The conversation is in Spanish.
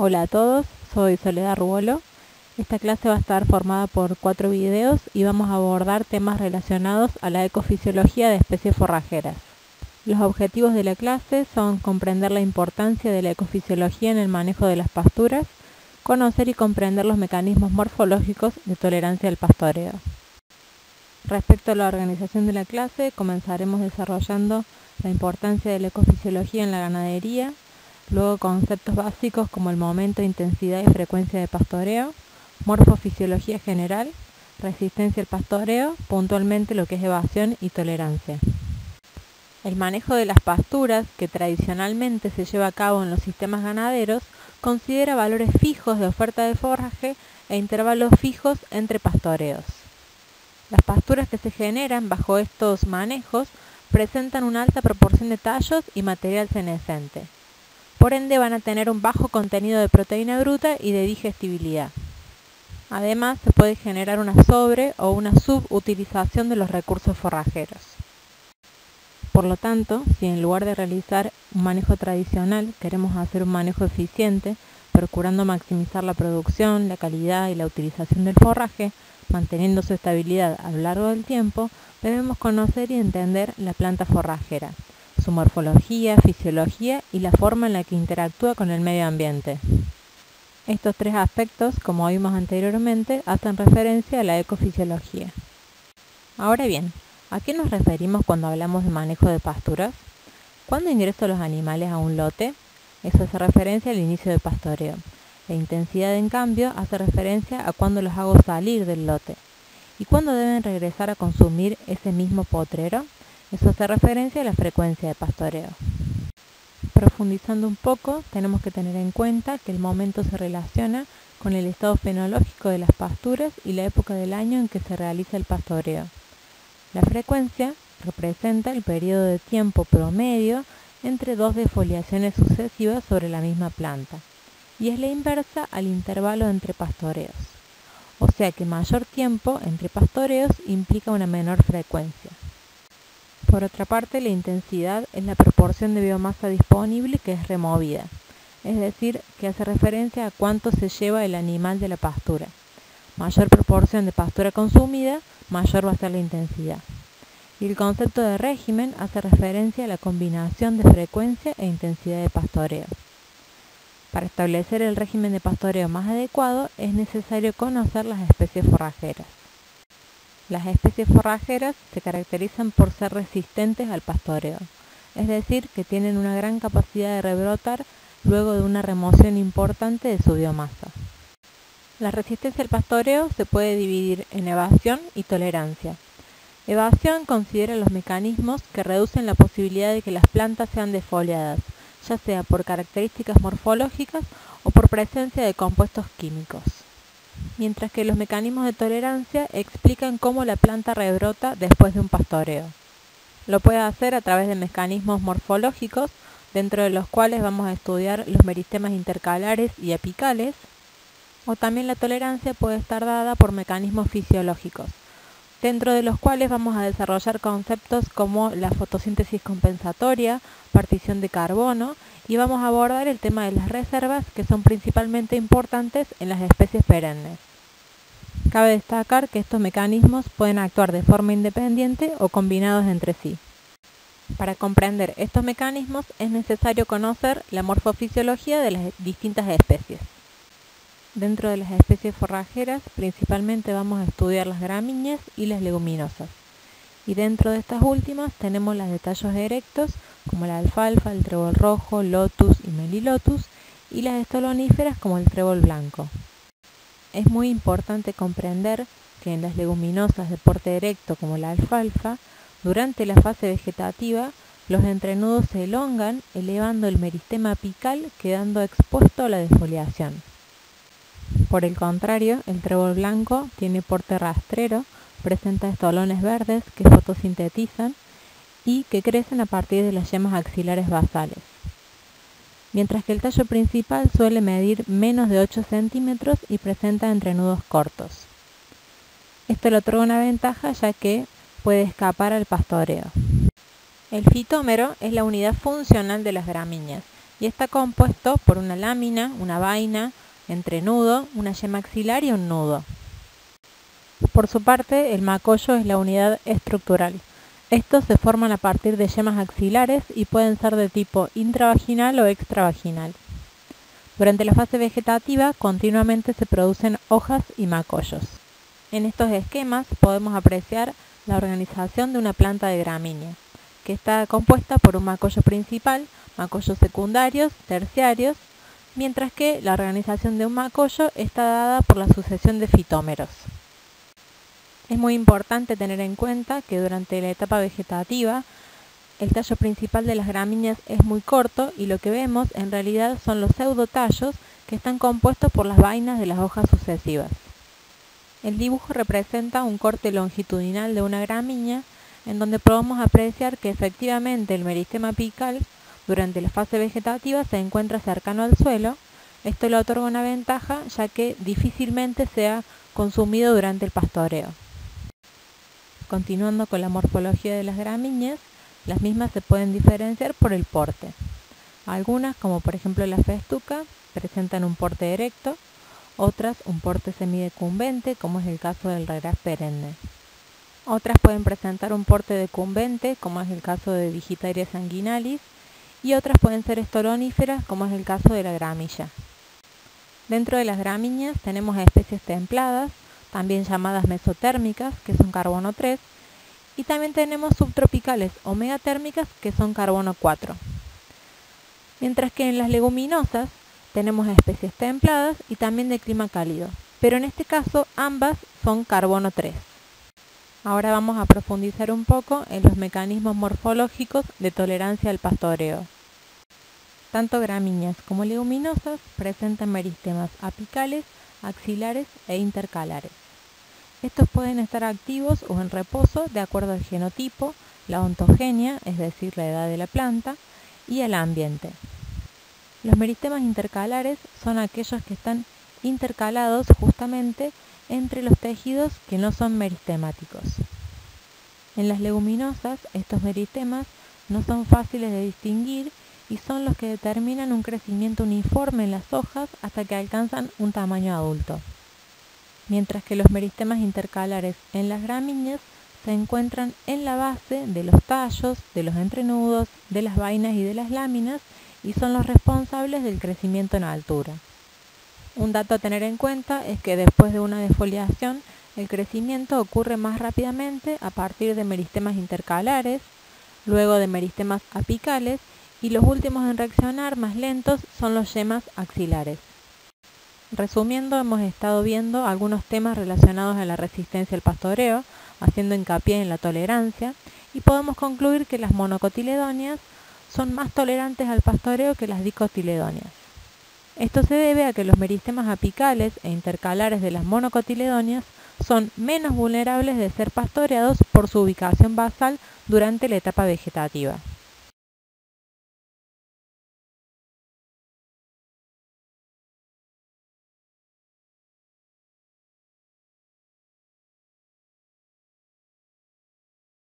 Hola a todos, soy Soledad Ruolo. Esta clase va a estar formada por 4 videos y vamos a abordar temas relacionados a la ecofisiología de especies forrajeras. Los objetivos de la clase son comprender la importancia de la ecofisiología en el manejo de las pasturas, conocer y comprender los mecanismos morfológicos de tolerancia al pastoreo. Respecto a la organización de la clase, comenzaremos desarrollando la importancia de la ecofisiología en la ganadería, luego conceptos básicos como el momento, intensidad y frecuencia de pastoreo, morfofisiología general, resistencia al pastoreo, puntualmente lo que es evasión y tolerancia. El manejo de las pasturas, que tradicionalmente se lleva a cabo en los sistemas ganaderos, considera valores fijos de oferta de forraje e intervalos fijos entre pastoreos. Las pasturas que se generan bajo estos manejos presentan una alta proporción de tallos y material senescente. Por ende van a tener un bajo contenido de proteína bruta y de digestibilidad. Además, se puede generar una sobre- o una subutilización de los recursos forrajeros. Por lo tanto, si en lugar de realizar un manejo tradicional queremos hacer un manejo eficiente, procurando maximizar la producción, la calidad y la utilización del forraje, manteniendo su estabilidad a lo largo del tiempo, debemos conocer y entender la planta forrajera, su morfología, fisiología y la forma en la que interactúa con el medio ambiente. Estos 3 aspectos, como vimos anteriormente, hacen referencia a la ecofisiología. Ahora bien, ¿a qué nos referimos cuando hablamos de manejo de pasturas? ¿Cuándo ingreso los animales a un lote? Eso hace referencia al inicio del pastoreo. La intensidad, en cambio, hace referencia a cuándo los hago salir del lote. ¿Y cuándo deben regresar a consumir ese mismo potrero? Eso hace referencia a la frecuencia de pastoreo. Profundizando un poco, tenemos que tener en cuenta que el momento se relaciona con el estado fenológico de las pasturas y la época del año en que se realiza el pastoreo. La frecuencia representa el periodo de tiempo promedio entre 2 defoliaciones sucesivas sobre la misma planta, y es la inversa al intervalo entre pastoreos. O sea que mayor tiempo entre pastoreos implica una menor frecuencia. Por otra parte, la intensidad es la proporción de biomasa disponible que es removida, es decir, que hace referencia a cuánto se lleva el animal de la pastura. Mayor proporción de pastura consumida, mayor va a ser la intensidad. Y el concepto de régimen hace referencia a la combinación de frecuencia e intensidad de pastoreo. Para establecer el régimen de pastoreo más adecuado, es necesario conocer las especies forrajeras. Las especies forrajeras se caracterizan por ser resistentes al pastoreo, es decir, que tienen una gran capacidad de rebrotar luego de una remoción importante de su biomasa. La resistencia al pastoreo se puede dividir en evasión y tolerancia. Evasión considera los mecanismos que reducen la posibilidad de que las plantas sean defoliadas, ya sea por características morfológicas o por presencia de compuestos químicos. Mientras que los mecanismos de tolerancia explican cómo la planta rebrota después de un pastoreo. Lo puede hacer a través de mecanismos morfológicos, dentro de los cuales vamos a estudiar los meristemas intercalares y apicales, o también la tolerancia puede estar dada por mecanismos fisiológicos, dentro de los cuales vamos a desarrollar conceptos como la fotosíntesis compensatoria, partición de carbono, y vamos a abordar el tema de las reservas, que son principalmente importantes en las especies perennes. Cabe destacar que estos mecanismos pueden actuar de forma independiente o combinados entre sí. Para comprender estos mecanismos es necesario conocer la morfofisiología de las distintas especies. Dentro de las especies forrajeras, principalmente vamos a estudiar las gramíneas y las leguminosas. Y dentro de estas últimas tenemos las de tallos erectos, como la alfalfa, el trébol rojo, lotus y melilotus, y las estoloníferas como el trébol blanco. Es muy importante comprender que en las leguminosas de porte erecto como la alfalfa, durante la fase vegetativa, los entrenudos se elongan, elevando el meristema apical, quedando expuesto a la defoliación. Por el contrario, el trébol blanco tiene porte rastrero, presenta estolones verdes que fotosintetizan y que crecen a partir de las yemas axilares basales. Mientras que el tallo principal suele medir menos de 8 centímetros y presenta entrenudos cortos. Esto le otorga una ventaja ya que puede escapar al pastoreo. El fitómero es la unidad funcional de las gramíneas y está compuesto por una lámina, una vaina, entrenudo, una yema axilar y un nudo. Por su parte, el macollo es la unidad estructural. Estos se forman a partir de yemas axilares y pueden ser de tipo intravaginal o extravaginal. Durante la fase vegetativa, continuamente se producen hojas y macollos. En estos esquemas podemos apreciar la organización de una planta de gramínea, que está compuesta por un macollo principal, macollos secundarios, terciarios, mientras que la organización de un macollo está dada por la sucesión de fitómeros. Es muy importante tener en cuenta que durante la etapa vegetativa, el tallo principal de las gramíneas es muy corto y lo que vemos en realidad son los pseudotallos que están compuestos por las vainas de las hojas sucesivas. El dibujo representa un corte longitudinal de una gramínea en donde podemos apreciar que efectivamente el meristema apical durante la fase vegetativa se encuentra cercano al suelo. Esto le otorga una ventaja ya que difícilmente sea consumido durante el pastoreo. Continuando con la morfología de las gramíneas, las mismas se pueden diferenciar por el porte. Algunas, como por ejemplo la festuca, presentan un porte erecto, otras un porte semidecumbente, como es el caso del regraz perenne. Otras pueden presentar un porte decumbente, como es el caso de Digitaria sanguinalis, y otras pueden ser estoloníferas, como es el caso de la gramilla. Dentro de las gramíneas tenemos especies templadas, también llamadas mesotérmicas, que son carbono 3, y también tenemos subtropicales o megatérmicas, que son carbono 4. Mientras que en las leguminosas tenemos especies templadas y también de clima cálido, pero en este caso ambas son carbono 3. Ahora vamos a profundizar un poco en los mecanismos morfológicos de tolerancia al pastoreo. Tanto gramíneas como leguminosas presentan meristemas apicales, axilares e intercalares. Estos pueden estar activos o en reposo de acuerdo al genotipo, la ontogenia, es decir, la edad de la planta, y el ambiente. Los meristemas intercalares son aquellos que están intercalados justamente entre los tejidos que no son meristemáticos. En las leguminosas, estos meristemas no son fáciles de distinguir y son los que determinan un crecimiento uniforme en las hojas hasta que alcanzan un tamaño adulto. Mientras que los meristemas intercalares en las gramíneas se encuentran en la base de los tallos, de los entrenudos, de las vainas y de las láminas y son los responsables del crecimiento en altura. Un dato a tener en cuenta es que después de una defoliación, el crecimiento ocurre más rápidamente a partir de meristemas intercalares, luego de meristemas apicales y los últimos en reaccionar más lentos son los yemas axilares. Resumiendo, hemos estado viendo algunos temas relacionados a la resistencia al pastoreo, haciendo hincapié en la tolerancia, y podemos concluir que las monocotiledóneas son más tolerantes al pastoreo que las dicotiledóneas. Esto se debe a que los meristemas apicales e intercalares de las monocotiledóneas son menos vulnerables de ser pastoreados por su ubicación basal durante la etapa vegetativa.